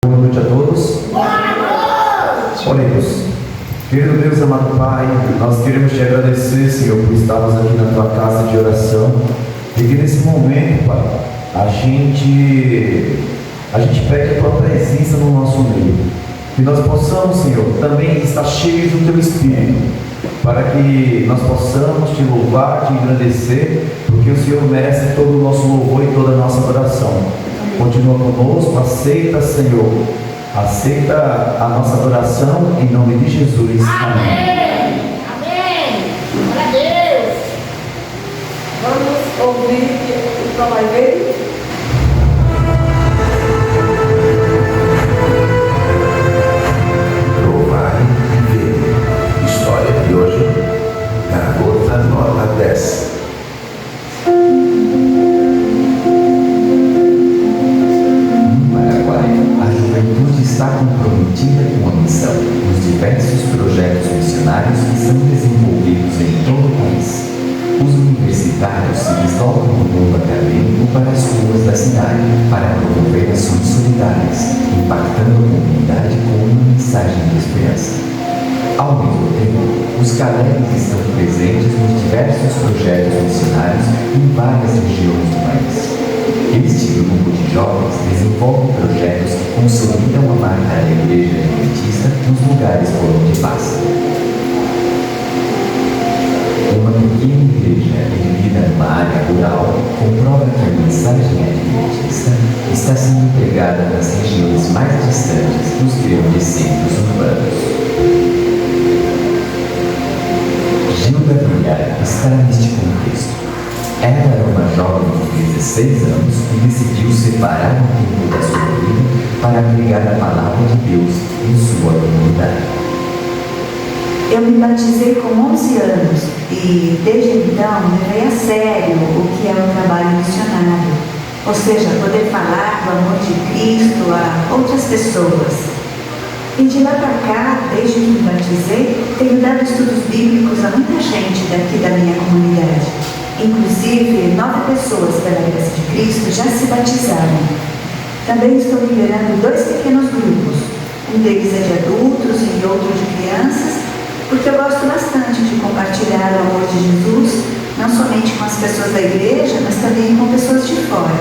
Boa noite a todos. Oremos. Querido Deus, amado Pai, nós queremos te agradecer, Senhor, por estarmos aqui na tua casa de oração. E que nesse momento, Pai, a gente pede a tua presença no nosso meio. Que nós possamos, Senhor, também estar cheios do teu Espírito, para que nós possamos te louvar, te engrandecer, porque o Senhor merece todo o nosso louvor e toda a nossa adoração. Continua conosco, aceita, Senhor, aceita a nossa adoração em nome de Jesus. Amém. Amém. Glória a Deus. Vamos ouvir o que vai ver. Provar e ver. História de hoje, garota nota 10. Está comprometida com a missão nos diversos projetos missionários que são desenvolvidos em todo o país. Os universitários se deslocam no mundo acadêmico para as ruas da cidade para promover ações solidárias, impactando a comunidade com uma mensagem de esperança. Ao mesmo tempo, os Caleres estão presentes nos diversos projetos missionários em várias regiões do país. Este grupo de jovens desenvolve projetos que consolidam a marca da Igreja Adventista nos lugares por onde passa. Uma pequena igreja erguida numa área rural comprova que a mensagem adventista está sendo pregada nas regiões mais distantes dos grandes centros urbanos. Gilda Brilhar está neste contexto. Ela era uma jovem de 16 anos e decidiu separar um tempo da sua vida para pregar a palavra de Deus em sua comunidade. Eu me batizei com 11 anos e, desde então, levei a sério o que é um trabalho missionário, ou seja, poder falar do amor de Cristo a outras pessoas. E de lá para cá, desde que me batizei, tenho dado estudos bíblicos a muita gente daqui da minha comunidade. Inclusive, 9 pessoas pela graça de Cristo já se batizaram. Também estou liderando 2 pequenos grupos. Um deles é de adultos e outro de crianças, porque eu gosto bastante de compartilhar o amor de Jesus, não somente com as pessoas da igreja, mas também com pessoas de fora.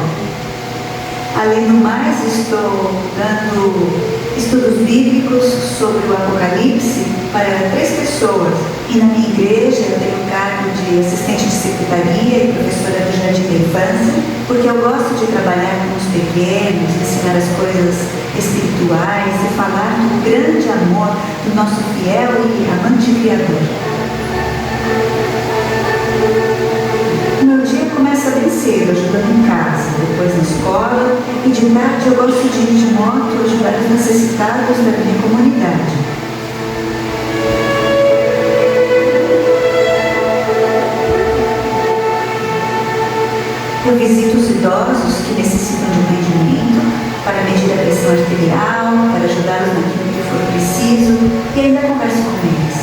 Além do mais, estou dando estudos bíblicos sobre o Apocalipse para 3 pessoas. E na minha igreja eu tenho o cargo de assistente de secretaria e professora do jardim da infância, porque eu gosto de trabalhar com os pequenos, ensinar as coisas espirituais e falar do grande amor do nosso fiel e amante Criador. Meu dia começa bem cedo, ajudando em casa, depois na escola, e de tarde eu gosto de ir de moto ajudar os necessitados da minha comunidade. Eu visito os idosos que necessitam de um atendimento para medir a pressão arterial, para ajudá-los naquilo que for preciso e ainda converso com eles.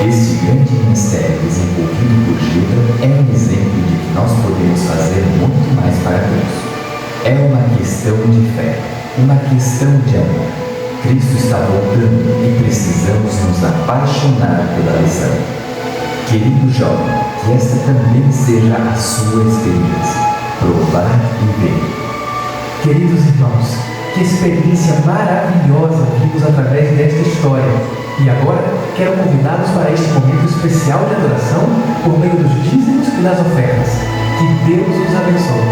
Este grande ministério desenvolvido por Gilda é um exemplo de que nós podemos fazer muito mais para Deus. É uma questão de fé, uma questão de amor. Cristo está voltando e precisamos nos apaixonar pela missão. Querido jovem, que esta também seja a sua experiência. Provar e ver. Queridos irmãos, que experiência maravilhosa vimos através desta história. E agora quero convidá-los para este momento especial de adoração por meio dos dízimos e das ofertas. Que Deus os abençoe.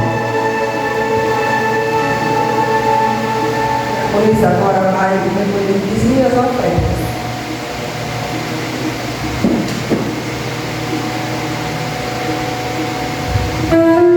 Pois agora vai recolher o dízimo e as ofertas. Obrigado.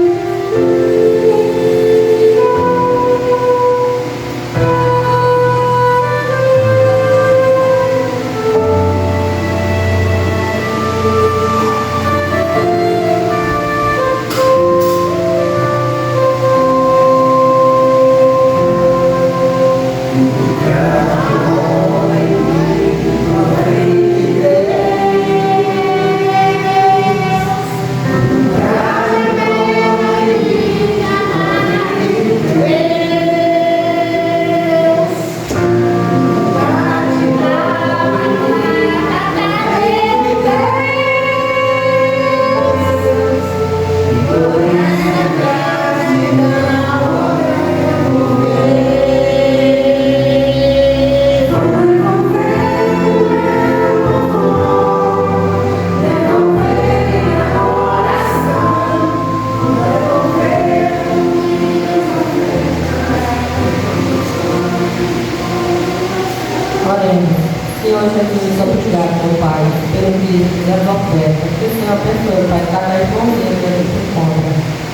Oremos. Senhor Jesus, obrigado, meu Pai, pelo dízimo das ofertas. Que o Senhor abençoe, Pai, cada irmãozinho que a gente encontra.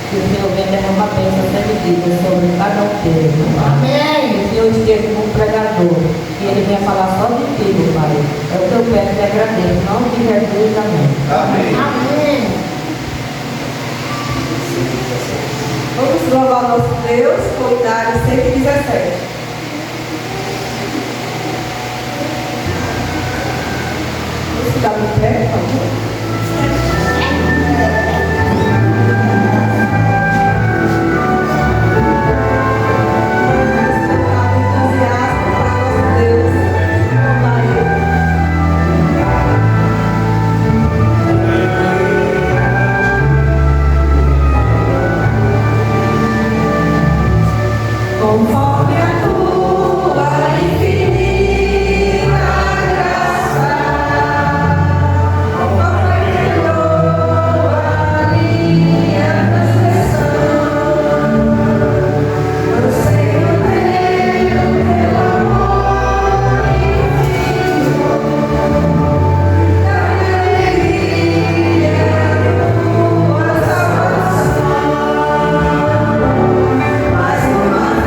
Que o Senhor venha derramar uma bênção sem medida sobre cada um deles, meu Pai. Amém. Que o Senhor esteja como pregador. Que ele venha falar só de ti, meu Pai. É o que eu peço e agradeço. Em nome de Jesus, amém. Amém. Amém. Vamos louvar nosso Deus com o Dário 117. Vamos ficar no pé, por favor. Conforme a tua infinita graça, perdoa a minha transgressão. Eu sei o teu amor infinito, da alegria tua salvação. Mais uma vez eu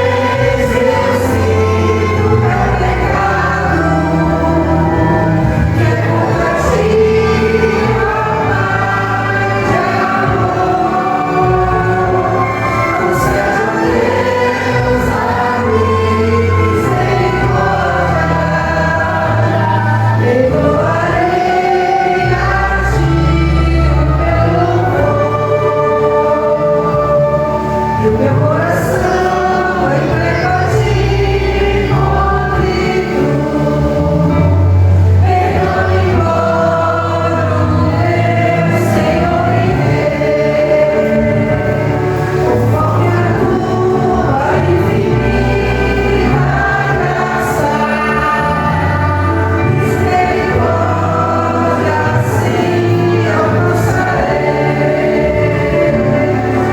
sinto meu pecado, que é contra ti, Pai de amor. Não seja Deus a mim misericórdia, perdoarei a ti o meu louvor e o meu coração entrego a ti contrito. Perdoa-me, meu Senhor e Rei, conforme a tua infinita graça, misericórdia assim alcançarei.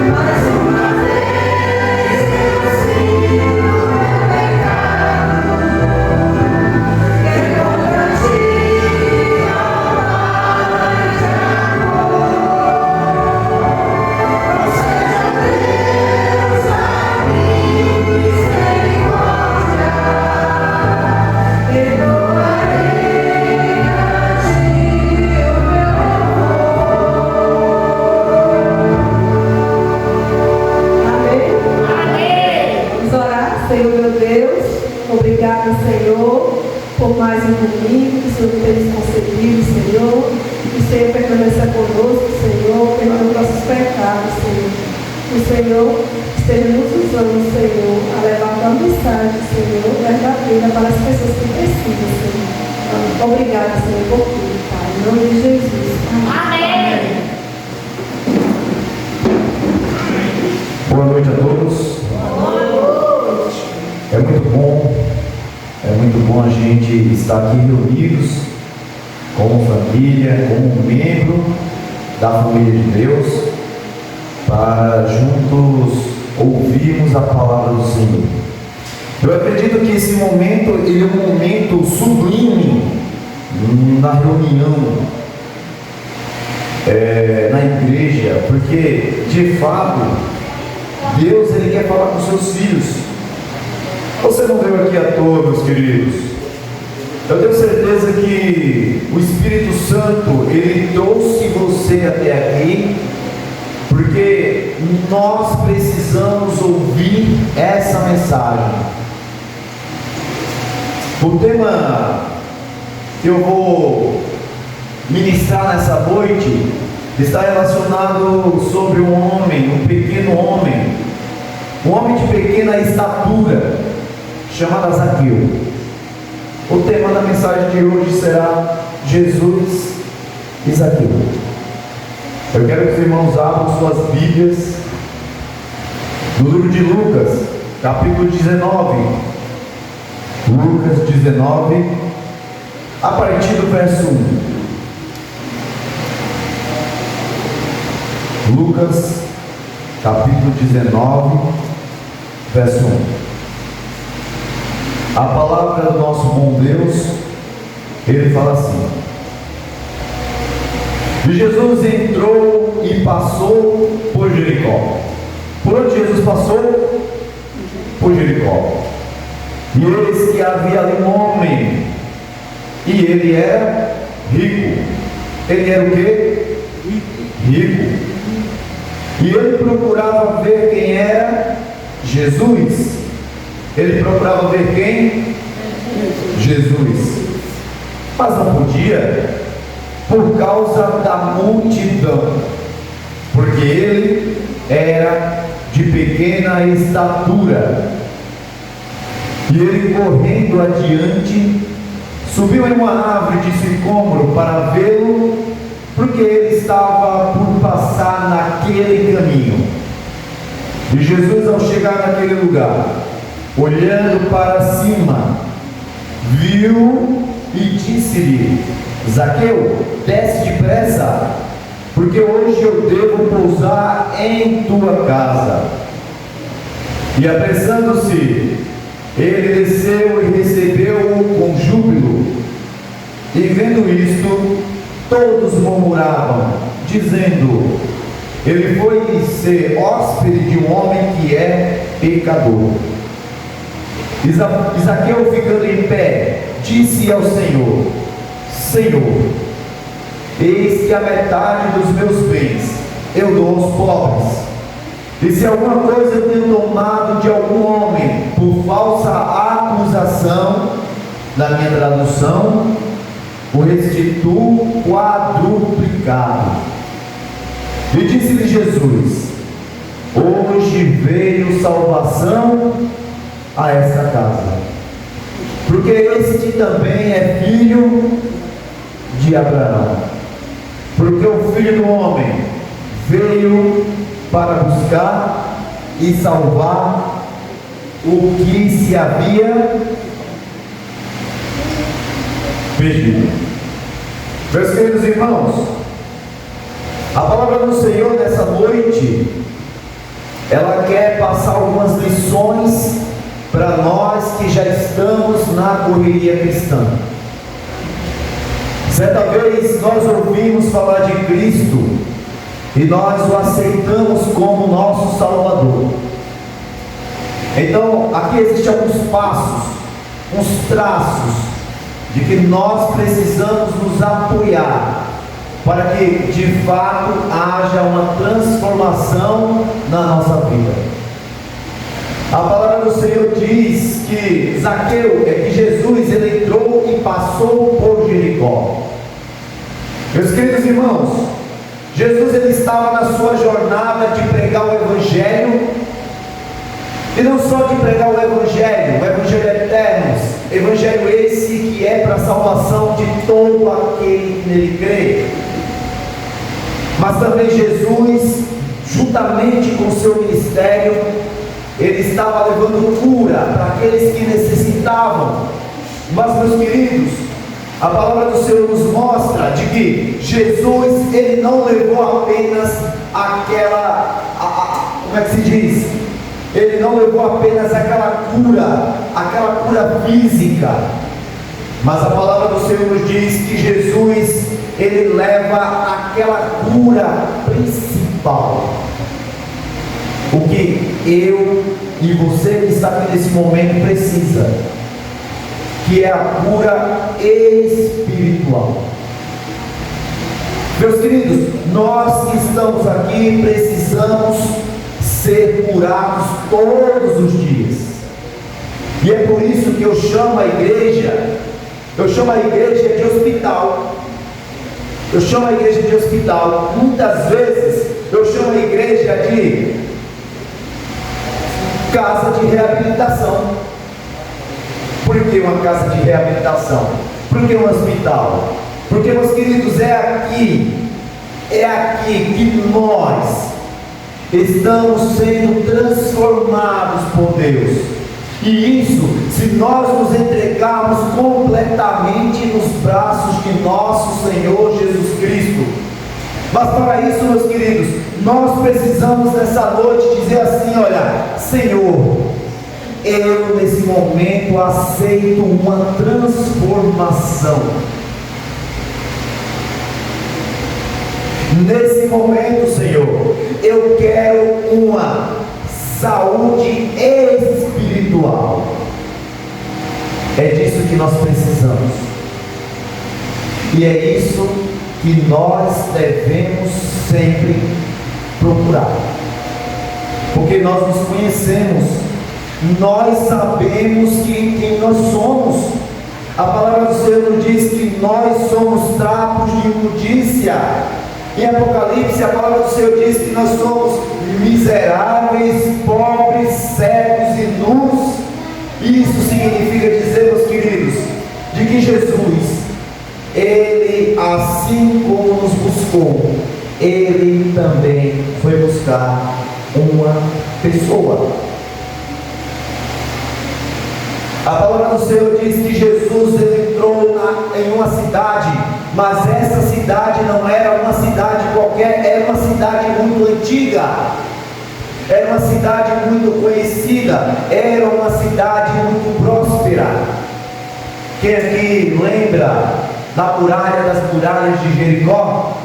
Mais uma vez eu sinto meu pecado, que é contra ti, ó Pai de amor. Não seja Deus a mim misericórdia, perdoarei a ti o meu amor. Amém? Vamos orar. Senhor meu Deus, obrigado, Senhor, por mais um domingo que o Senhor tem nos concedido, Senhor. Que o Senhor permaneça conosco, Senhor, perdoe nossos pecados, Senhor. Que o Senhor esteja nos usando, Senhor, a levar a tua mensagem, Senhor, verdadeira para as pessoas que precisam, Senhor. Obrigado, Senhor, por tudo, Pai. Em nome de Jesus. Amém. Boa noite a todos. É muito bom a gente estar aqui reunidos como família, como membro da família de Deus, para juntos ouvirmos a palavra do Senhor. Eu acredito que esse momento ele é um momento sublime na reunião, na igreja, porque de fato Deus ele quer falar com seus filhos. Você não veio aqui à toa, meus queridos. Eu tenho certeza que o Espírito Santo ele trouxe você até aqui porque nós precisamos ouvir essa mensagem. O tema que eu vou ministrar nessa noite está relacionado sobre um homem, um pequeno homem, um homem de pequena estatura, chamado Zaqueu. O tema da mensagem de hoje será Jesus e Zaqueu. Eu quero que os irmãos abram suas Bíblias no livro de Lucas, capítulo 19. Lucas 19, a partir do verso 1. Lucas, capítulo 19, verso 1. A palavra do nosso bom Deus, ele fala assim: e Jesus entrou e passou por Jericó. Por onde Jesus passou? Por Jericó. E eis que havia ali um homem, e ele era rico. Ele era o quê? Rico. E ele procurava ver quem era Jesus. Ele procurava ver quem? Jesus. Mas não podia, por causa da multidão, porque ele era de pequena estatura. E ele, correndo adiante, subiu em uma árvore de sicômoro para vê-lo, porque ele estava por passar naquele caminho. E Jesus, ao chegar naquele lugar, olhando para cima, viu e disse-lhe: Zaqueu, desce depressa, porque hoje eu devo pousar em tua casa. E apressando-se, ele desceu e recebeu-o com júbilo. E vendo isto, todos murmuravam, dizendo: ele foi ser hóspede de um homem que é pecador. Zaqueu, ficando em pé, disse ao Senhor: Senhor, eis que a metade dos meus bens eu dou aos pobres. E se alguma coisa eu tenho tomado de algum homem por falsa acusação, na minha tradução, o restituo quadruplicado. E disse-lhe Jesus: hoje veio salvação a esta casa, porque este também é filho de Abraão. Porque o Filho do Homem veio para buscar e salvar o que se havia perdido. Meus queridos irmãos, a palavra do Senhor nessa noite, ela quer passar algumas lições para nós que já estamos na correria cristã. Certa vez nós ouvimos falar de Cristo e nós o aceitamos como nosso Salvador. Então, aqui existem alguns passos, uns traços de que nós precisamos nos apoiar para que de fato haja uma transformação na nossa vida. A palavra do Senhor diz que Zaqueu, que Jesus, ele entrou e passou por Jericó. Meus queridos irmãos, Jesus, ele estava na sua jornada de pregar o Evangelho, e não só de pregar o Evangelho eterno, Evangelho esse que é para a salvação de todo aquele que nele crê, mas também Jesus, juntamente com o seu ministério, ele estava levando cura para aqueles que necessitavam. Mas, meus queridos, a palavra do Senhor nos mostra de que Jesus, ele não levou apenas como é que se diz? Ele não levou apenas aquela cura física, mas a palavra do Senhor nos diz que Jesus, ele leva aquela cura principal. O que eu e você que está aqui nesse momento precisa, que é a cura espiritual. Meus queridos, nós que estamos aqui precisamos ser curados todos os dias. E é por isso que eu chamo a igreja de hospital. Eu chamo a igreja de hospital. Muitas vezes eu chamo a igreja de casa de reabilitação. Por que uma casa de reabilitação? Por que um hospital? Porque, meus queridos, é aqui que nós estamos sendo transformados por Deus. E isso, se nós nos entregarmos completamente nos braços de nosso Senhor Jesus Cristo. Mas para isso, meus queridos, nós precisamos nessa noite dizer assim: olha, Senhor, eu nesse momento aceito uma transformação. Nesse momento, Senhor, eu quero uma saúde espiritual. É disso que nós precisamos. E é isso que nós devemos sempre procurar. Porque nós nos conhecemos, nós sabemos quem nós somos. A palavra do Senhor nos diz que nós somos trapos de imundícia. Em Apocalipse, a palavra do Senhor diz que nós somos miseráveis, pobres, cegos e nus. Isso significa dizer, meus queridos, de que Jesus, Ele, assim como nos buscou, Ele também foi buscar uma pessoa. A palavra do Senhor diz que Jesus entrou em uma cidade, mas essa cidade não era uma cidade qualquer, era uma cidade muito antiga, era uma cidade muito conhecida, era uma cidade muito próspera. Quem aqui lembra da muralha, das muralhas de Jericó,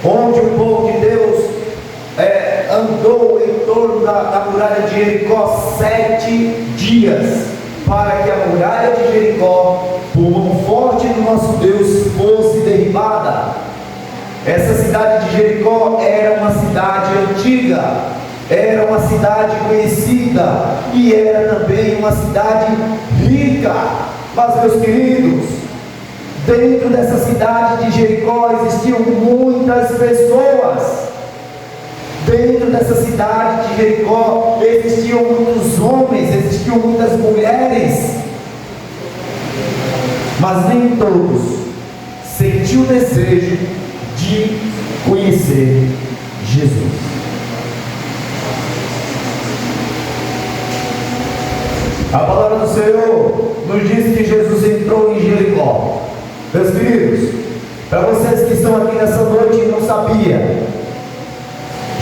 onde o povo de Deus andou em torno da muralha de Jericó 7 dias, para que a muralha de Jericó, por mão forte do nosso Deus, fosse derribada. Essa cidade de Jericó era uma cidade antiga, era uma cidade conhecida e era também uma cidade rica. Mas, meus queridos, dentro dessa cidade de Jericó existiam muitas pessoas. Dentro dessa cidade de Jericó existiam muitos homens, existiam muitas mulheres, mas nem todos sentiam o desejo de conhecer Jesus. A palavra do Senhor nos diz que Jesus entrou em Jericó. Meus queridos, para vocês que estão aqui nessa noite e não sabiam,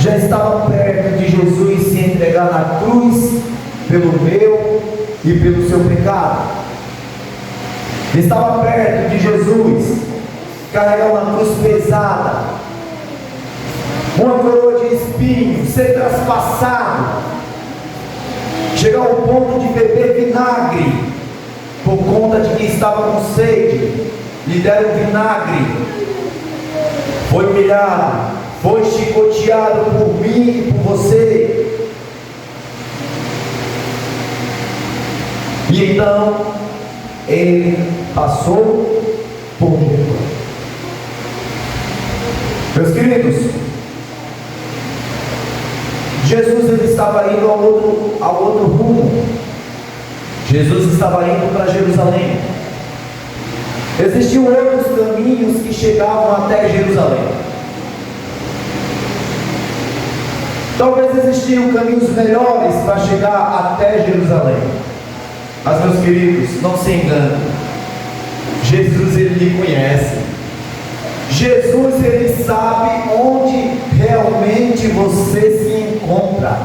já estava perto de Jesus se entregar na cruz pelo meu e pelo seu pecado. Estava perto de Jesus carregar uma cruz pesada, uma coroa de espinhos, ser traspassado, chegar ao ponto de beber vinagre, por conta de que estava com sede. Lhe deram vinagre, foi humilhado, foi chicoteado por mim e por você. E então ele passou por Jericó. Meus queridos, Jesus ele estava indo ao outro rumo. Jesus estava indo para Jerusalém. Existiam outros caminhos que chegavam até Jerusalém. Talvez existiam caminhos melhores para chegar até Jerusalém. Mas, meus queridos, não se enganem. Jesus ele lhe conhece. Jesus ele sabe onde realmente você se encontra.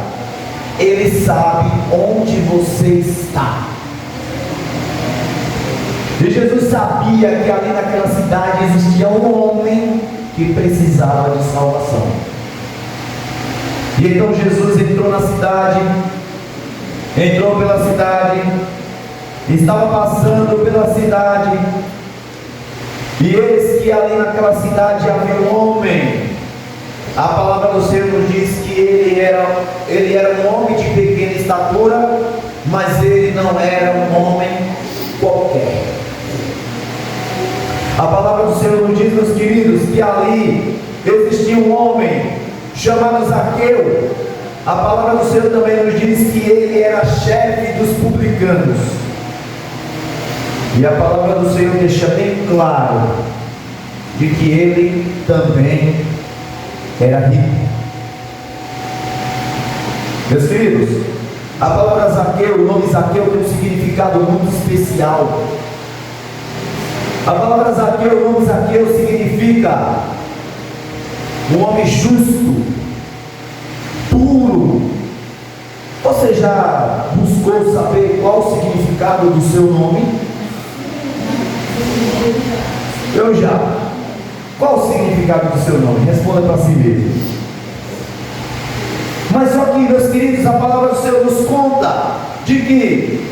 Ele sabe onde você está. E Jesus sabia que ali naquela cidade existia um homem que precisava de salvação. E então Jesus entrou na cidade, entrou pela cidade, estava passando pela cidade, e eis que ali naquela cidade havia um homem. A palavra do Senhor nos diz que ele era um homem de pequena estatura, mas ele não era um homem qualquer. A palavra do Senhor nos diz, meus queridos, que ali existia um homem chamado Zaqueu. A palavra do Senhor também nos diz que ele era chefe dos publicanos. E a palavra do Senhor deixa bem claro de que ele também era rico. Meus queridos, a palavra Zaqueu, o nome Zaqueu tem um significado muito especial. A palavra Zaqueu, o nome Zaqueu significa um homem justo, puro, Você já buscou saber qual o significado do seu nome? Eu já. Qual o significado do seu nome? Responda para si mesmo. Mas só que, meus queridos, a palavra do Senhor nos conta de que,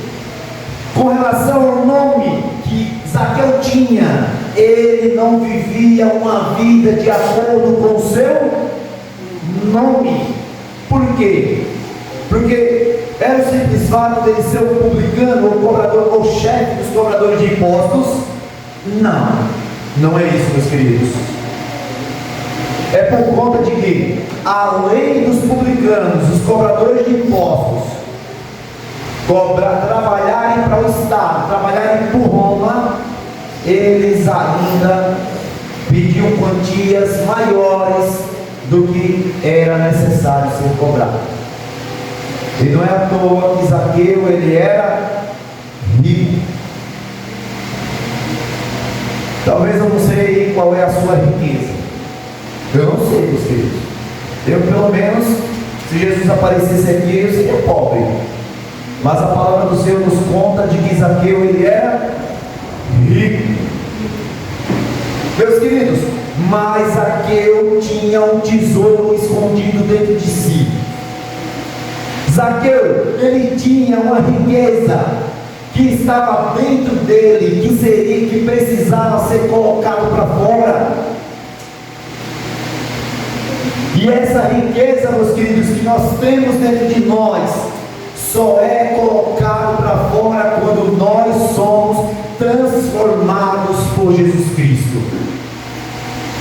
com relação ao nome que Zaqueu tinha, ele não vivia uma vida de acordo com o seu nome. Por quê? Porque era o simples fato dele ser um publicano, ou cobrador, ou chefe dos cobradores de impostos? Não é isso, meus queridos. É por conta de que, além dos publicanos, os cobradores de impostos, trabalharem para o Estado, trabalharem por Roma, eles ainda pediam quantias maiores do que era necessário ser cobrado. E não é à toa que Zaqueu, ele era rico. Talvez eu não sei qual é a sua riqueza. Eu não sei, meus queridos. Eu, pelo menos, se Jesus aparecesse aqui, eu seria pobre. Mas a palavra do Senhor nos conta de que Zaqueu, ele era rico. Meus queridos, mas Zaqueu tinha um tesouro escondido dentro de si. Zaqueu, ele tinha uma riqueza que estava dentro dele, que precisava ser colocado para fora. E essa riqueza, meus queridos, que nós temos dentro de nós, só é colocado para fora quando nós somos transformados por Jesus Cristo.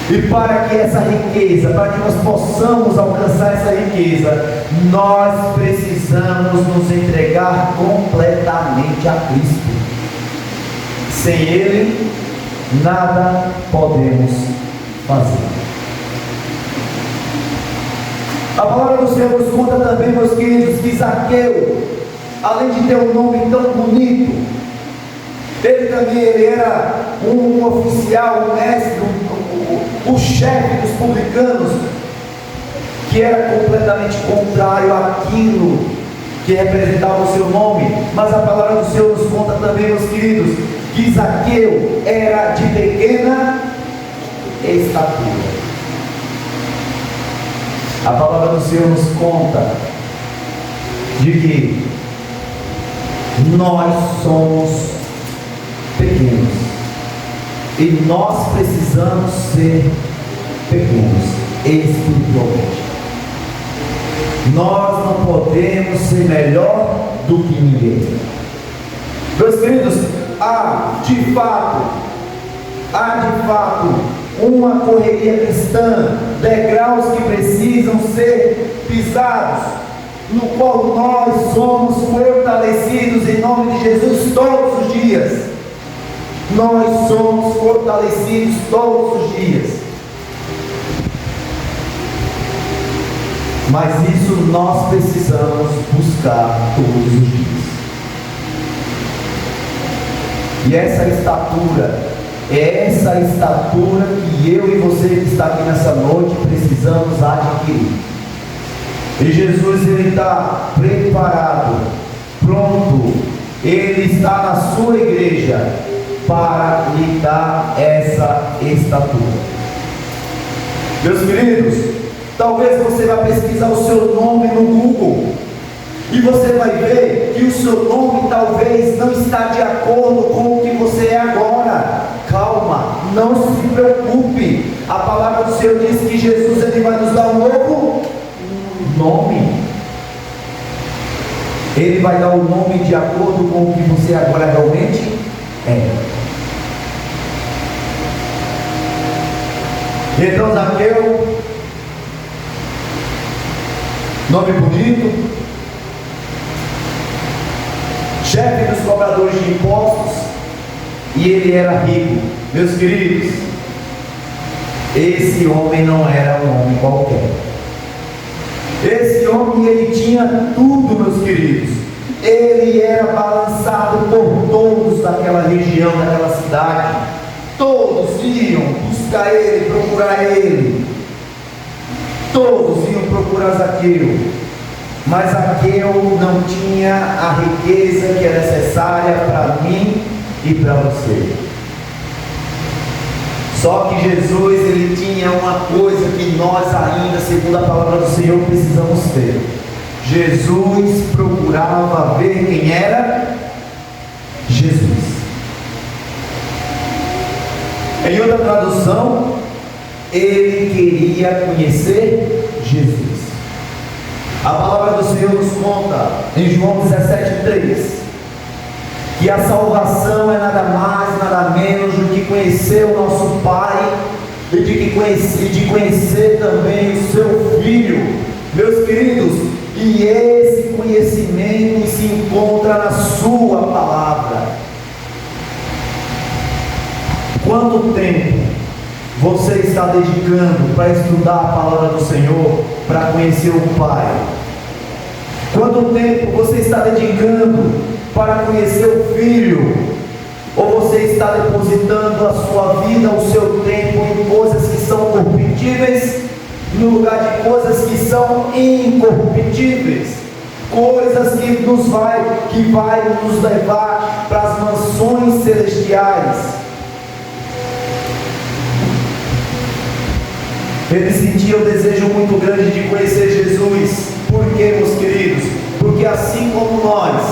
E para que essa riqueza, para que nós possamos alcançar essa riqueza, nós precisamos nos entregar completamente a Cristo. Sem Ele, nada podemos fazer. A palavra do Senhor nos conta também, meus queridos, que Zaqueu, além de ter um nome tão bonito, ele também era um oficial, um mestre, o chefe dos publicanos, que era completamente contrário àquilo que representava o seu nome. Mas a palavra do Senhor nos conta também, meus queridos, que Zaqueu era de pequena estatura. A palavra do Senhor nos conta de que nós somos pequenos e nós precisamos ser pequenos espiritualmente. Nós não podemos ser melhor do que ninguém. Meus queridos, há de fato uma correria cristã, degraus que precisam ser pisados, no qual nós somos fortalecidos em nome de Jesus todos os dias. Nós somos fortalecidos todos os dias. Mas isso nós precisamos buscar todos os dias. E essa estatura que eu e você que está aqui nessa noite precisamos adquirir. E Jesus, ele está preparado, pronto, ele está na sua igreja para lhe dar essa estatura. Meus queridos, talvez você vá pesquisar o seu nome no Google e você vai ver que o seu nome talvez não está de acordo com o que você é agora. Calma, não se preocupe. A palavra do Senhor diz que Jesus, ele vai nos dar um novo nome. Ele vai dar um nome de acordo com o que você agora realmente é. Então Zaqueu, nome bonito, chefe dos cobradores de impostos, e ele era rico. Meus queridos, esse homem não era um homem qualquer. Esse homem, ele tinha tudo, meus queridos. Ele era balançado por todos daquela região, daquela cidade. Todos iam buscar ele, procurar ele. Todos iam procurar Zaqueu. mas aquele não tinha a riqueza que é necessária para mim e para você. Só que Jesus, ele tinha uma coisa que nós ainda, segundo a palavra do Senhor, precisamos ter. Jesus procurava ver quem era Jesus. Em outra tradução, ele queria conhecer Jesus. A palavra do Senhor nos conta em João 17,3 que a salvação é nada mais, nada menos do que conhecer o nosso Pai e de conhecer também o seu Filho. Meus queridos, e esse conhecimento se encontra na sua palavra. Quanto tempo você está dedicando para estudar a palavra do Senhor, para conhecer o Pai? Quanto tempo você está dedicando para conhecer o Filho? Ou você está depositando a sua vida, o seu tempo em coisas que são corruptíveis, no lugar de coisas que são incorruptíveis? Coisas que vai nos levar para as mansões celestiais. Ele sentia um desejo muito grande de conhecer Jesus. Por quê, meus queridos? Porque assim como nós,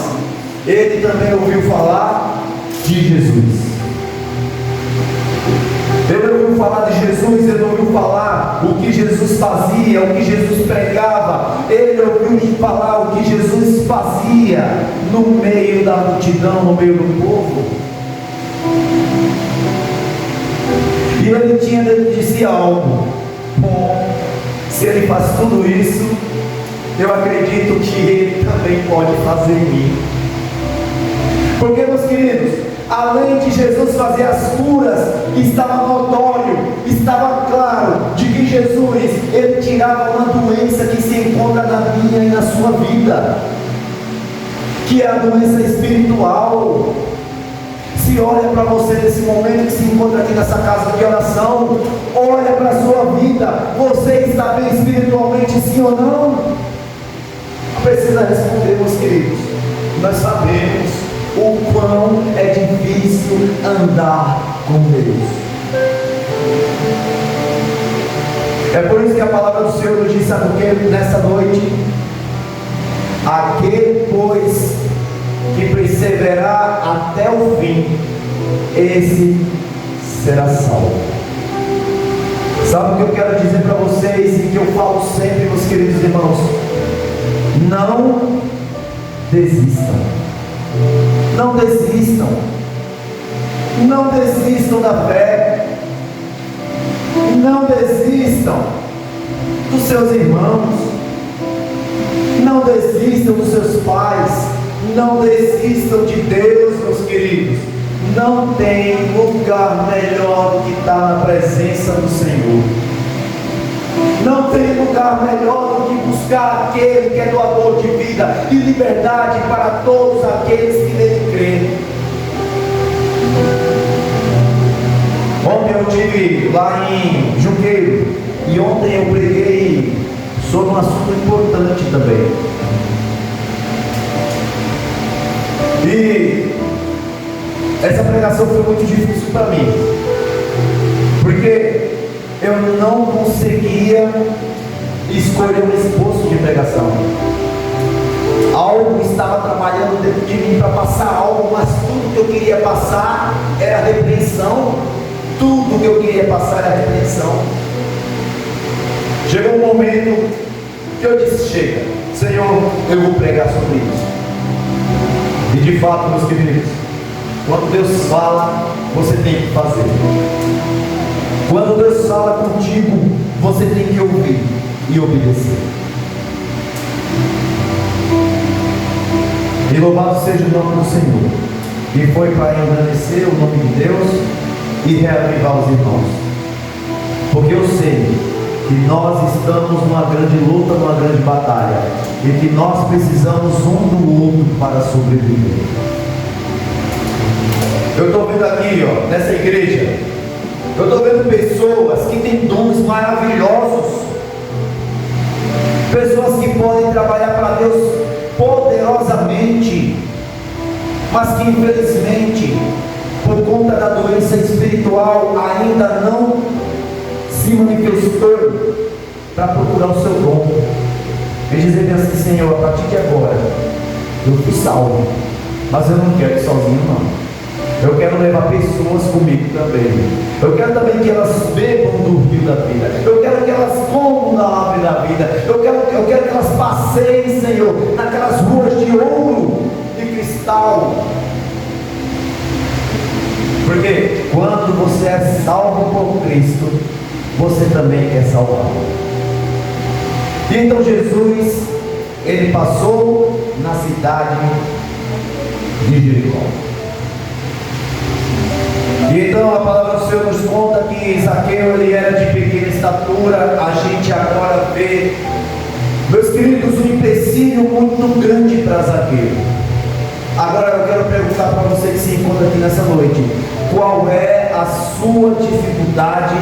ele também ouviu falar de Jesus. Ele ouviu falar de Jesus, ele ouviu falar o que Jesus fazia, o que Jesus pregava. Ele ouviu falar o que Jesus fazia no meio da multidão, no meio do povo. E ele tinha dentro de si algo. Bom, se ele faz tudo isso, eu acredito que ele também pode fazer em mim. Porque, meus queridos, além de Jesus fazer as curas, estava notório, estava claro de que Jesus, ele tirava uma doença que se encontra na minha e na sua vida, que é a doença espiritual. Se olha para você nesse momento que se encontra aqui nessa casa de oração, olha para a sua vida, você está bem espiritualmente, sim ou não? Não precisa responder, meus queridos. Nós sabemos o quão é difícil andar com Deus. É por isso que a palavra do Senhor nos diz, sabe o que? Nessa noite, aquele, pois, que perseverar até o fim, esse será salvo. Sabe o que eu quero dizer para vocês e que eu falo sempre, meus queridos irmãos? Não desistam. Não desistam. Não desistam da fé. Não desistam dos seus irmãos. Não desistam dos seus pais. Não desistam de Deus, meus queridos. Não tem lugar melhor do que estar na presença do Senhor. Não tem lugar melhor do que buscar aquele que é doador de vida e liberdade para todos aqueles que nele creem. Ontem eu estive lá em Junqueiro e ontem eu preguei sobre um assunto importante também. E essa pregação foi muito difícil para mim, porque eu não conseguia escolher um esboço de pregação. Algo estava trabalhando dentro de mim para passar algo, mas tudo que eu queria passar era repreensão. Tudo que eu queria passar era repreensão. Chegou um momento que eu disse: chega, Senhor, eu vou pregar sobre isso. E de fato, meus queridos, quando Deus fala, você tem que fazer. Quando Deus fala contigo, você tem que ouvir e obedecer. E louvado seja o nome do Senhor. E foi para engrandecer o nome de Deus e reavivar os irmãos. Porque eu sei que nós estamos numa grande luta, numa grande batalha, e que nós precisamos um do outro para sobreviver. Eu estou vendo aqui, ó, nessa igreja, eu estou vendo pessoas que têm dons maravilhosos. pessoas que podem trabalhar para Deus poderosamente, mas que infelizmente, por conta da doença espiritual, ainda não se manifestou para procurar o seu dom. E dizer assim: Senhor, a partir de agora, eu fui salvo, mas eu não quero ir sozinho não. Eu quero levar pessoas comigo também. Eu quero também que elas bebam do rio da vida. Eu quero que elas comam da árvore da vida. Eu quero que elas passeiem, Senhor, naquelas ruas de ouro, de cristal. Porque quando você é salvo por Cristo, você também é salvado. E então Jesus, ele passou na cidade de Jericó. E então a palavra do Senhor nos conta que Zaqueu, ele era de pequena estatura. A gente agora vê, meus queridos, um empecilho muito grande para Zaqueu. Agora eu quero perguntar para você que se encontra aqui nessa noite: qual é a sua dificuldade?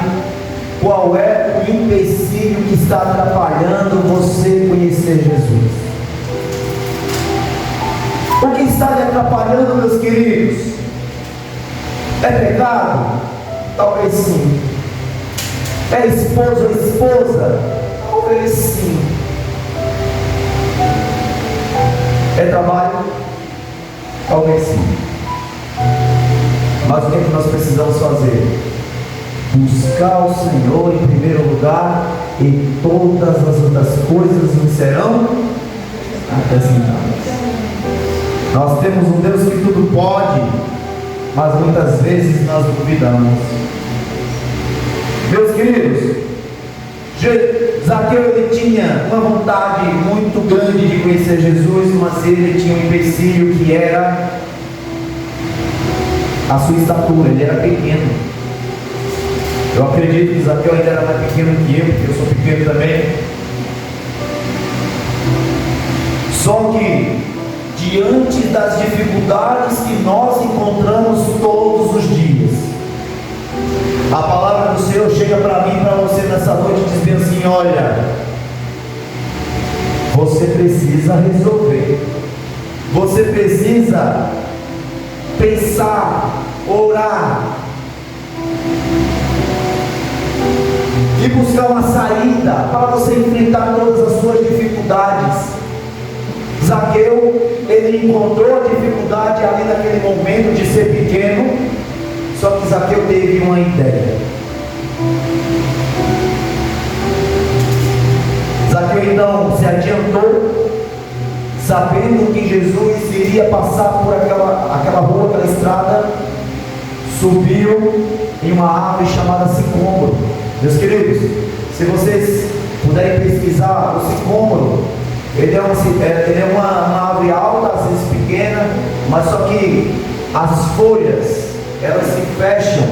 Qual é o empecilho que está atrapalhando você conhecer Jesus? O que está lhe atrapalhando, meus queridos? É pecado? Talvez sim. É esposo ou esposa? Talvez sim. É trabalho? Talvez sim. Mas o que é que nós precisamos fazer? Buscar o Senhor em primeiro lugar, e todas as outras coisas nos serão acrescentadas. Nós temos um Deus que tudo pode, mas muitas vezes nós duvidamos. Meus queridos, Zaqueu, ele tinha uma vontade muito grande de conhecer Jesus, mas ele tinha um empecilho que era a sua estatura. Ele era pequeno. Eu acredito que Zaqueu ainda era mais pequeno que eu, porque eu sou pequeno também. Só que, diante das dificuldades que nós encontramos todos os dias, a palavra do Senhor chega para mim e para você nessa noite dizendo assim: olha, você precisa resolver, você precisa pensar, orar e buscar uma saída para você enfrentar todas as suas dificuldades. Zaqueu, ele encontrou a dificuldade ali naquele momento de ser pequeno, só que Zaqueu teve uma ideia. Zaqueu então se adiantou, sabendo que Jesus iria passar por aquela rua, aquela estrada, subiu em uma árvore chamada sicômoro. Meus queridos, se vocês puderem pesquisar, o sicômoro, ele é uma árvore alta, às vezes pequena, mas só que as folhas, elas se fecham,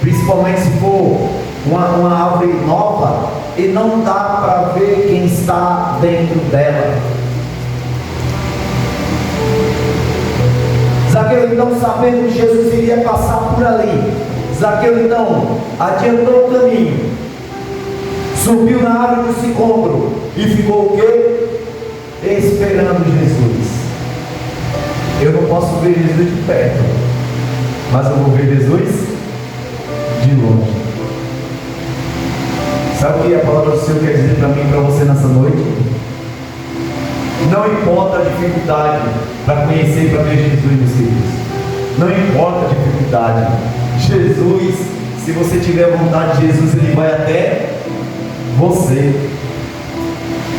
principalmente se for uma árvore nova, e não dá para ver quem está dentro dela. Zaqueu então, sabendo que Jesus iria passar por ali, Zaqueu então adiantou o caminho, subiu na árvore do sicômoro e ficou o quê? Esperando Jesus. Eu não posso ver Jesus de perto, mas eu vou ver Jesus de longe. Sabe o que a palavra do Senhor quer dizer para mim e para você nessa noite? Não importa a dificuldade para conhecer e para ver Jesus, meus queridos. Não importa a dificuldade. Jesus, se você tiver vontade de Jesus, ele vai até você.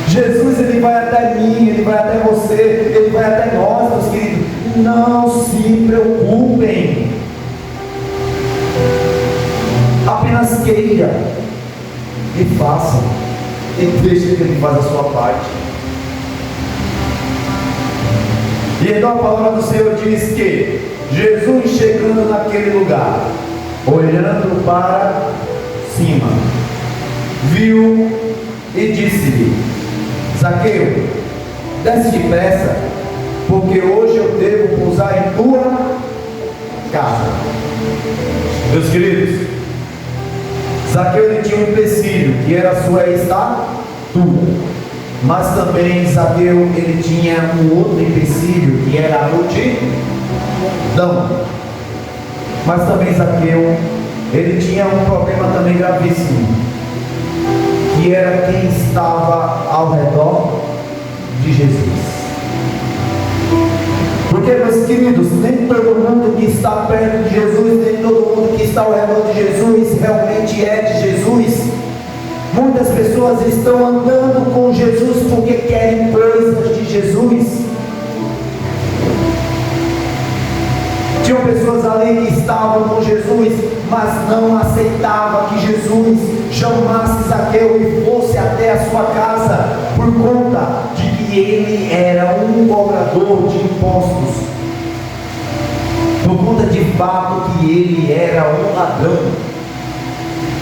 Jesus, ele vai até mim, ele vai até você, ele vai até nós, meus queridos. Não se preocupem. Apenas queira e faça, e deixe que ele faça a sua parte. E então a palavra do Senhor diz que Jesus, chegando naquele lugar, olhando para cima, viu e disse-lhe: Zaqueu, desce depressa, porque hoje eu devo pousar em tua casa. Meus queridos, Zaqueu, ele tinha um empecilho, que era a sua estatura. Mas também Zaqueu, ele tinha um outro empecilho, que era a multidão. Mas também Zaqueu, ele tinha um problema também gravíssimo, que era quem estava ao redor de Jesus. Porque, meus queridos, nem todo mundo que está perto de Jesus, nem todo mundo que está ao redor de Jesus realmente é de Jesus. Muitas pessoas estão andando com Jesus porque querem coisas de Jesus. Tinham pessoas ali que estavam com Jesus, mas não aceitavam que Jesus chamasse Zaqueu e fosse até a sua casa, por conta de que ele era um cobrador de impostos, por conta de fato que ele era um ladrão.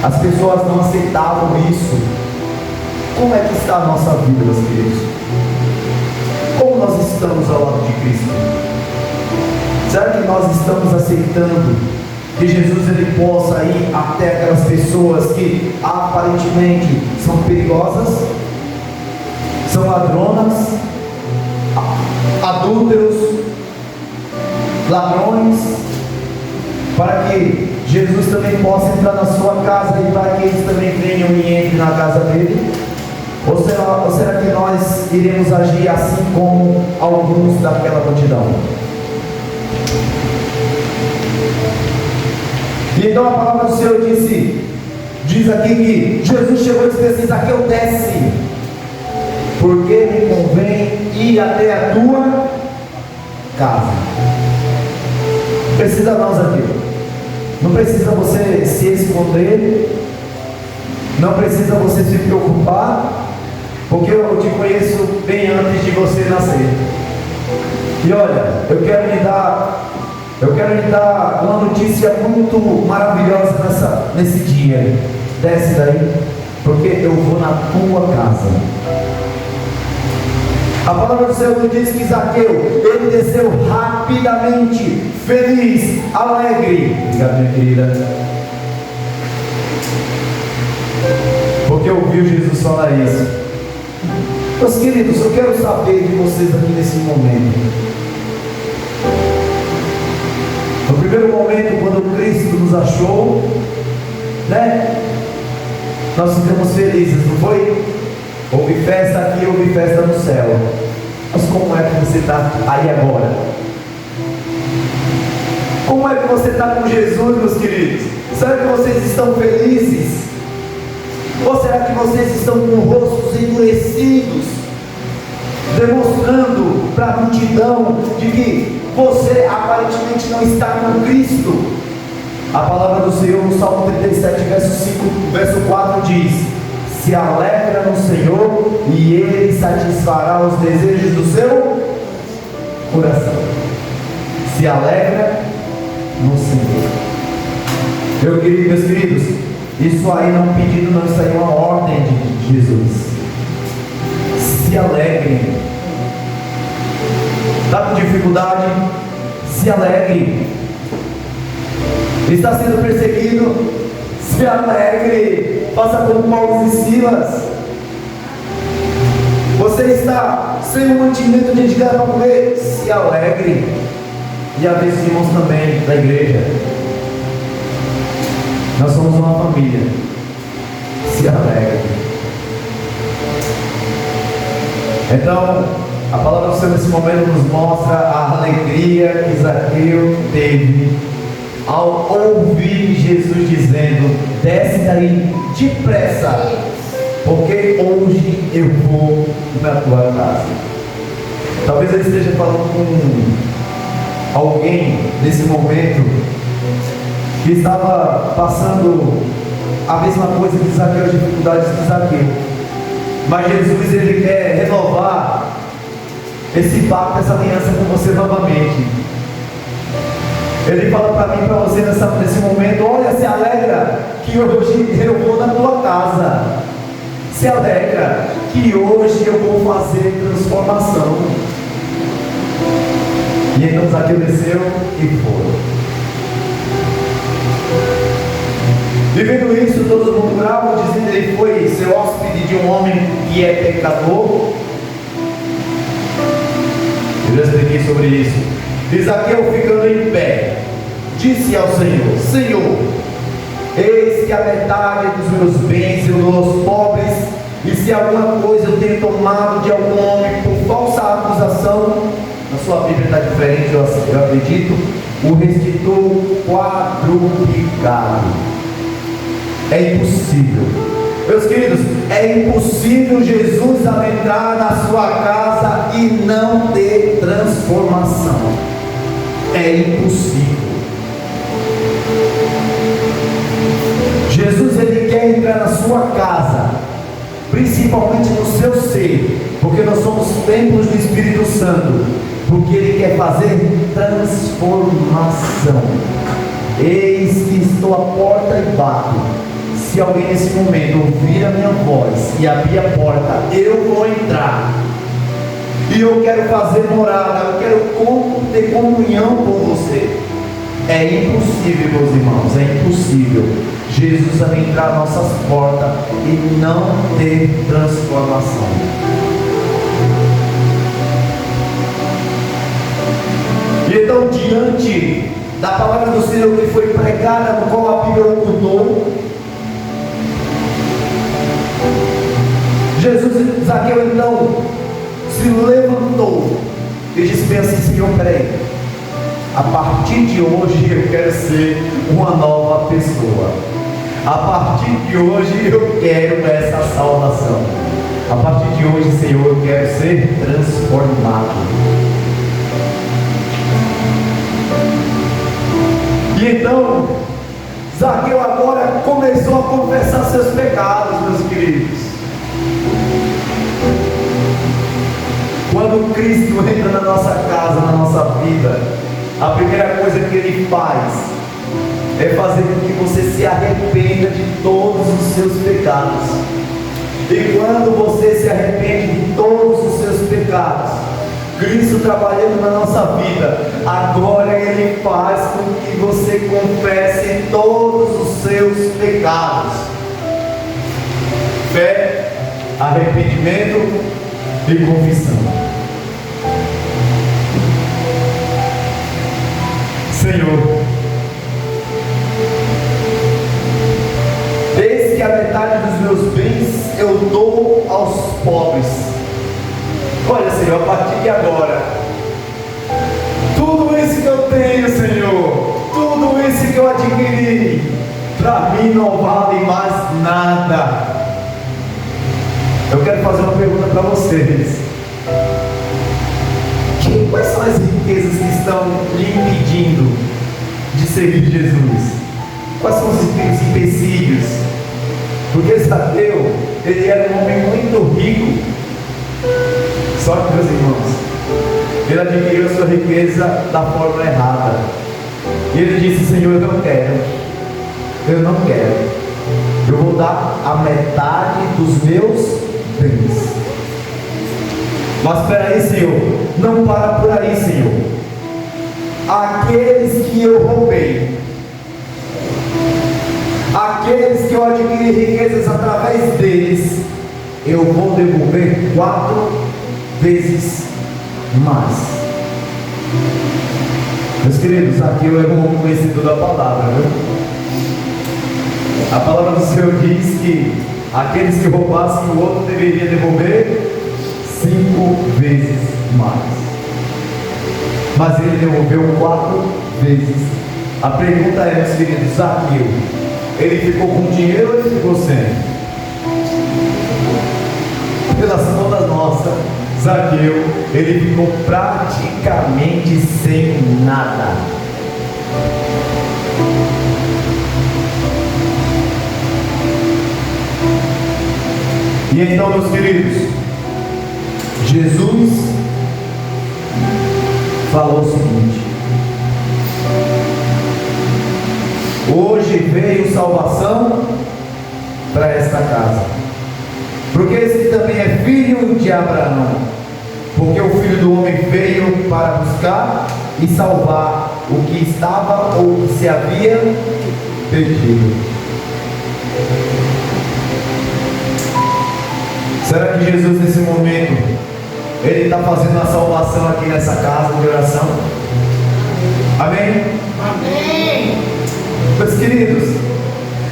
As pessoas não aceitavam isso. Como é que está a nossa vida, meus queridos? Como nós estamos ao lado de Cristo? Será que nós estamos aceitando que Jesus ele possa ir até aquelas pessoas que aparentemente são perigosas, são ladronas, adúlteros, ladrões, para que Jesus também possa entrar na sua casa e para que eles também venham e entrem na casa dele? Ou será que nós iremos agir assim como alguns daquela multidão? E então a palavra do Senhor diz aqui que Jesus chegou e disse assim: Zaqueu, desce, porque me convém ir até a tua casa. Precisa não, Zaqueu. Não precisa você se esconder, não precisa você se preocupar, porque eu te conheço bem antes de você nascer. E olha, eu quero lhe dar uma notícia muito maravilhosa nesse dia. Desce daí, porque eu vou na tua casa. A palavra do Senhor diz que Zaqueu, ele desceu rapidamente, feliz, alegre. Obrigado, minha querida. Porque ouviu Jesus falar isso. Meus queridos, eu quero saber de vocês aqui nesse momento. No primeiro momento, quando Cristo nos achou, né? Nós ficamos felizes, não foi? Houve festa aqui, houve festa no céu. Mas como é que você está aí agora? Como é que você está com Jesus, meus queridos? Será que vocês estão felizes? Ou será que vocês estão com rostos endurecidos, demonstrando para a multidão de que você aparentemente não está com Cristo? A palavra do Senhor no Salmo 37, verso 4 diz: se alegra no Senhor e Ele satisfará os desejos do seu coração. Se alegra no Senhor. Meus queridos, isso aí não é um pedido, não, isso aí é uma ordem de Jesus. Se alegrem. Está com dificuldade? Se alegre. Está sendo perseguido? Se alegre. Faça como Paulo e Silas. Você está sem um mantimento de dignidade para comer? Se alegre. E a vez irmãos também da igreja. Nós somos uma família. Se alegre. Então, a palavra do Senhor nesse momento nos mostra a alegria que Zaqueu teve ao ouvir Jesus dizendo: desce daí depressa, porque hoje eu vou na tua casa. Talvez ele esteja falando com alguém nesse momento que estava passando a mesma coisa que Zaqueu, as dificuldades de Zaqueu. Mas Jesus, ele quer renovar esse pacto, essa aliança com você novamente. Ele fala para mim e para você nesse momento: olha, se alegra que hoje eu vou na tua casa. Se alegra que hoje eu vou fazer transformação. E então Zaqueu desceu e foi. E vendo isso, todos murmuravam, dizendo: ele foi ser hóspede de um homem que é pecador. Eu já expliquei sobre isso. E Zaqueu, ficando em pé, disse ao Senhor: Senhor, eis que a metade dos meus bens eu dou aos pobres, e se alguma coisa eu tenho tomado de algum homem por falsa acusação, na sua Bíblia está diferente, eu acredito, o restituo quadruplicado. É impossível, meus queridos, é impossível Jesus adentrar na sua casa e não ter transformação. É impossível. Jesus, ele quer entrar na sua casa, principalmente no seu ser, porque nós somos templos do Espírito Santo, porque ele quer fazer transformação. Eis que estou à porta e bato. Se alguém nesse momento ouvir a minha voz e abrir a porta, eu vou entrar. E eu quero fazer morada, eu quero ter comunhão com você. É impossível, meus irmãos, é impossível Jesus adentrar nossas portas e não ter transformação. E então, diante da palavra do Senhor que foi pregada, no qual a Bíblia ocultou, Zaqueu então se levantou e disse bem assim: Senhor, peraí, a partir de hoje eu quero ser uma nova pessoa. A partir de hoje eu quero essa salvação. A partir de hoje, Senhor, eu quero ser transformado. E então Zaqueu agora começou a confessar seus pecados, meus queridos. Quando Cristo entra na nossa casa, na nossa vida, a primeira coisa que Ele faz é fazer com que você se arrependa de todos os seus pecados. E quando você se arrepende de todos os seus pecados, Cristo trabalhando na nossa vida, agora Ele faz com que você confesse todos os seus pecados. Fé, arrependimento e confissão. Senhor, eis que a metade dos meus bens eu dou aos pobres. Olha, Senhor, a partir de agora, tudo isso que eu tenho, Senhor, tudo isso que eu adquiri, para mim não vale mais nada. Eu quero fazer uma pergunta para vocês. Quais são as riquezas que estão lhe impedindo de servir Jesus? Quais são os empecilhos? Porque Zaqueu, ele era um homem muito rico. Só que, meus irmãos, ele adquiriu a sua riqueza da forma errada. E ele disse: Senhor, eu não quero. Eu vou dar a metade dos meus bens. Mas espera aí, Senhor, não para por aí, Senhor. Aqueles que eu roubei, aqueles que eu adquiri riquezas através deles, eu vou devolver 4 vezes mais. Meus queridos, aqui eu é um conhecedor da palavra, viu? A palavra do Senhor diz que aqueles que roubassem o outro deveria devolver 5 vezes mais. Mas ele devolveu 4 vezes. A pergunta é, meus queridos, Zaqueu, ele ficou com dinheiro ou ele ficou sem? Pelas contas nossas, Zaqueu, ele ficou praticamente sem nada. E então, meus queridos, Jesus falou o seguinte: hoje veio salvação para esta casa, porque esse também é filho de Abraão, porque o Filho do Homem veio para buscar e salvar o que estava ou o que se havia perdido. Será que Jesus nesse momento, Ele está fazendo a salvação aqui nessa casa de oração? Amém? Amém. Meus queridos,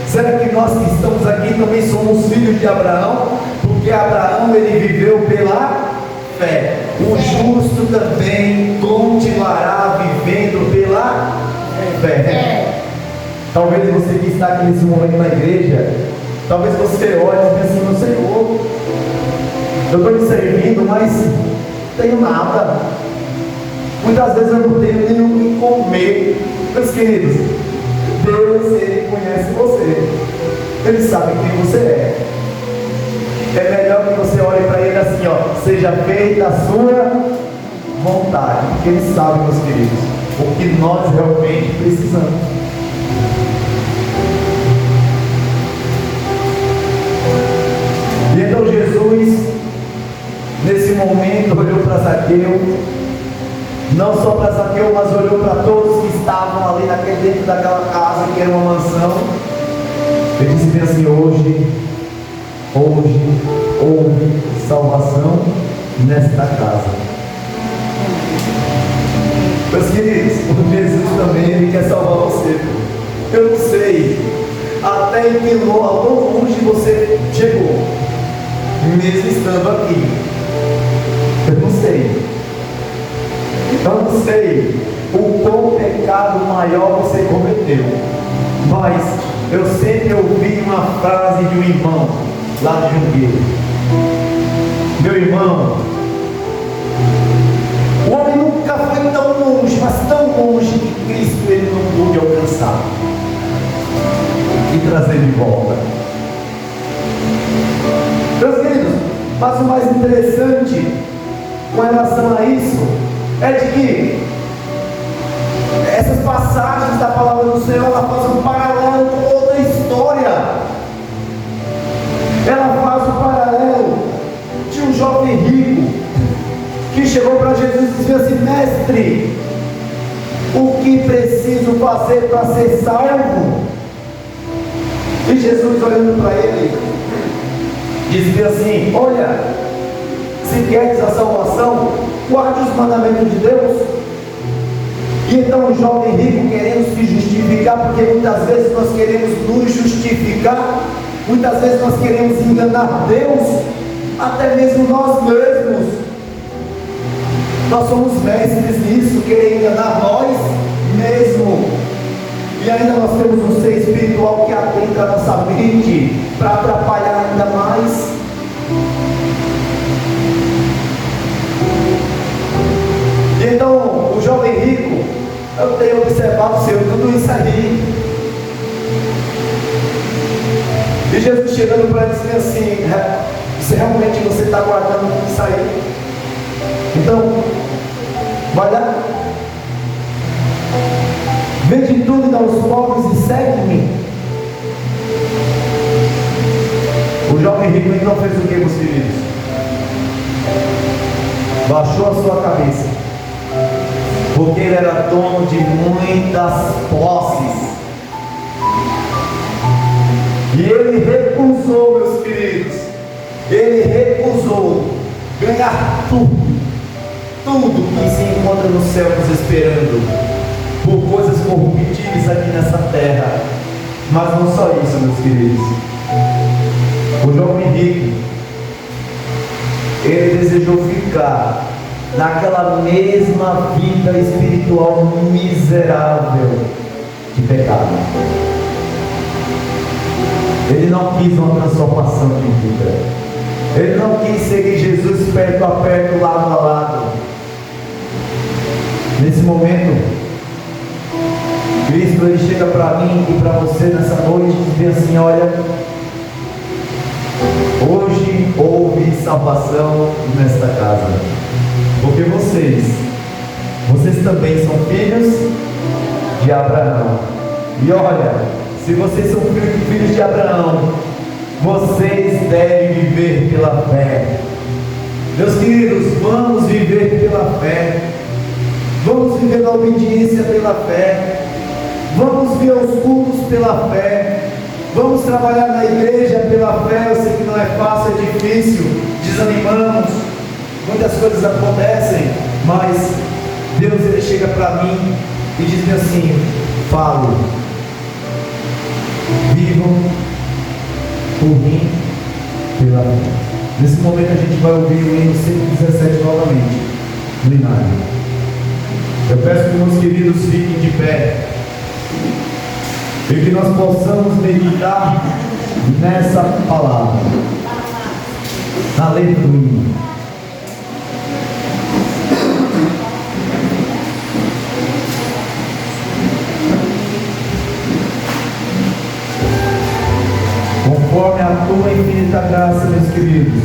será que nós que estamos aqui também somos filhos de Abraão? Porque Abraão, ele viveu pela fé. O justo também continuará vivendo pela fé. Talvez você que está aqui nesse momento na igreja, talvez você olhe e pense assim: Senhor, eu estou te servindo, mas não tenho nada. Muitas vezes eu não tenho nem o que comer. Meus queridos, Deus, Ele conhece você. Ele sabe quem você é. É melhor que você olhe para Ele assim, ó: seja feita a sua vontade. Porque Ele sabe, meus queridos, o que nós realmente precisamos. E então Jesus, nesse momento, olhou para Zaqueu. Não só para Zaqueu, mas olhou para todos que estavam ali dentro daquela casa, que era uma mansão. Ele disse bem assim: hoje houve salvação nesta casa. Meus queridos, Jesus também, Ele quer salvar você. Eu não sei até em que tão longe você chegou, mesmo estando aqui. Eu não sei. Eu não sei o qual pecado maior você cometeu, mas eu sempre ouvi uma frase de um irmão lá de Junqueiro: meu irmão, o homem nunca foi tão longe, mas tão longe que Cristo ele não pôde alcançar e trazer de volta. Meus queridos, mas o mais interessante com relação a isso é de que essas passagens da palavra do Senhor, ela faz um paralelo com outra história. Ela faz um paralelo de um jovem rico que chegou para Jesus e disse assim: mestre, o que preciso fazer para ser salvo? E Jesus, olhando para ele, dizia assim: olha, se queres a salvação, guarde os mandamentos de Deus. E então o jovem rico, querendo se justificar, porque muitas vezes nós queremos nos justificar, muitas vezes nós queremos enganar Deus, até mesmo nós mesmos. Nós somos mestres nisso, querer enganar nós mesmos. E ainda nós temos um ser espiritual que adentra a nossa mente para atrapalhar ainda mais. E então o jovem rico, eu tenho observado, Senhor, tudo isso aí. E Jesus chegando para ele dizer assim: se realmente você está guardando tudo isso aí, então vai lá, vende tudo e dá aos pobres e segue-me. O jovem rico então fez o que, meus queridos? Baixou a sua cabeça, porque ele era dono de muitas posses. E ele recusou, meus queridos, ele recusou ganhar tudo que se encontra no céu nos esperando, por coisas corruptíveis aqui nessa terra. Mas não só isso, meus queridos. O jovem rico, ele desejou ficar naquela mesma vida espiritual miserável de pecado. Ele não quis uma transformação de vida. Ele não quis seguir Jesus perto a perto, lado a lado. Nesse momento, Cristo ele chega para mim e para você nessa noite e diz assim: olha, hoje houve salvação nesta casa, porque vocês também são filhos de Abraão. E olha, se vocês são filhos de Abraão, vocês devem viver pela fé. Meus queridos, vamos viver pela fé. Vamos viver na obediência pela fé. Vamos vir aos cultos pela fé. Vamos trabalhar na igreja pela fé. Eu sei que não é fácil, é difícil desanimamos, muitas coisas acontecem, mas Deus ele chega para mim e diz-me assim: falo, vivam por mim pela fé. Nesse momento a gente vai ouvir o hino 117 novamente, no inário. Eu peço que meus queridos fiquem de pé e que nós possamos meditar nessa palavra, na letra do hino. Conforme a tua infinita graça, meus queridos.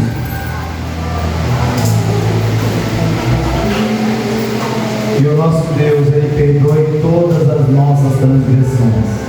E o nosso Deus, Ele perdoe todas as nossas transgressões.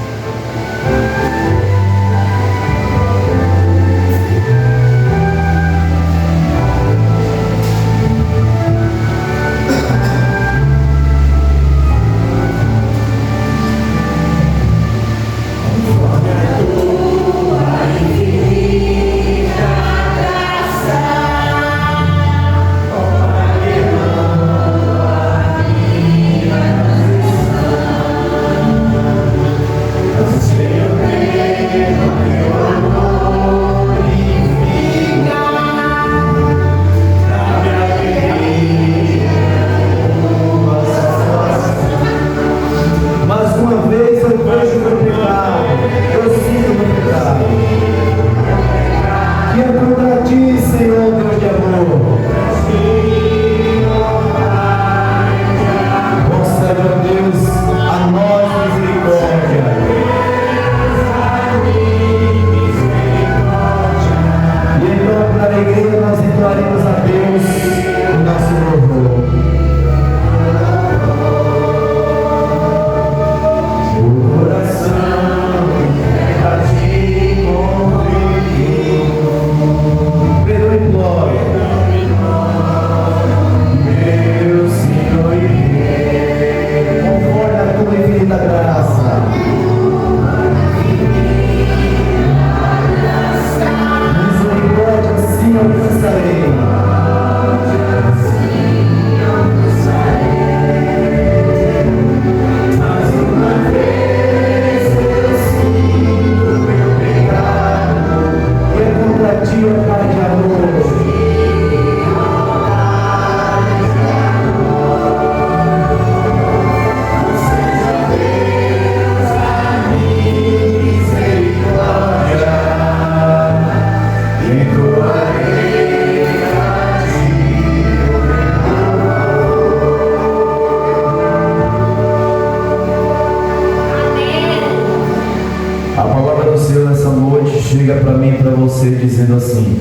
Dizendo assim: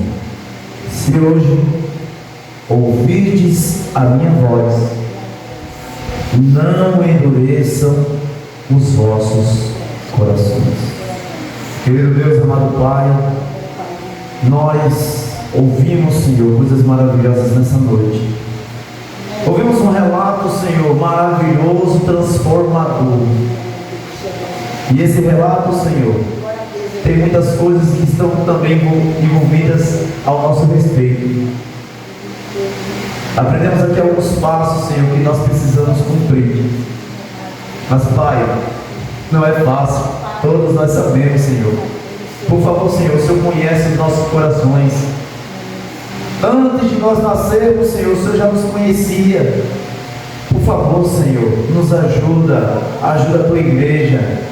se hoje ouvirdes a minha voz, não endureçam os vossos corações. Querido Deus, amado Pai, nós ouvimos, Senhor, coisas maravilhosas nessa noite. Ouvimos um relato, Senhor, maravilhoso, transformador. E esse relato, Senhor, tem muitas coisas que estão também envolvidas ao nosso respeito. Aprendemos aqui alguns passos, Senhor, que nós precisamos cumprir. Mas, Pai, não é fácil. Todos nós sabemos, Senhor. Por favor, Senhor, o Senhor conhece os nossos corações. Antes de nós nascermos, Senhor, o Senhor já nos conhecia. Por favor, Senhor, nos ajuda. Ajuda a tua igreja.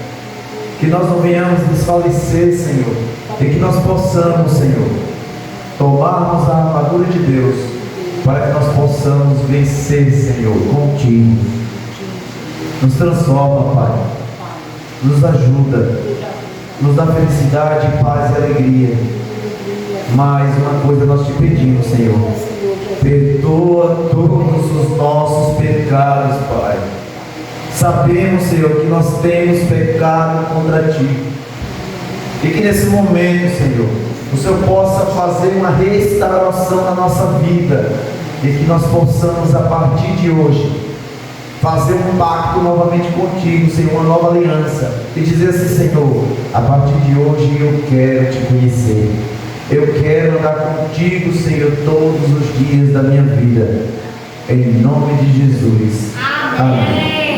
Que nós não venhamos desfalecer, Senhor, e que nós possamos, Senhor, tomarmos a armadura de Deus, para que nós possamos vencer, Senhor, contigo. Nos transforma, Pai, nos ajuda, nos dá felicidade, paz e alegria. Mais uma coisa nós te pedimos, Senhor, perdoa todos os nossos pecados, Pai. Sabemos, Senhor, que nós temos pecado contra Ti. E que nesse momento, Senhor, o Senhor possa fazer uma restauração na nossa vida. E que nós possamos, a partir de hoje, fazer um pacto novamente contigo, Senhor, uma nova aliança. E dizer assim: Senhor, a partir de hoje eu quero Te conhecer. Eu quero andar contigo, Senhor, todos os dias da minha vida. Em nome de Jesus. Amém.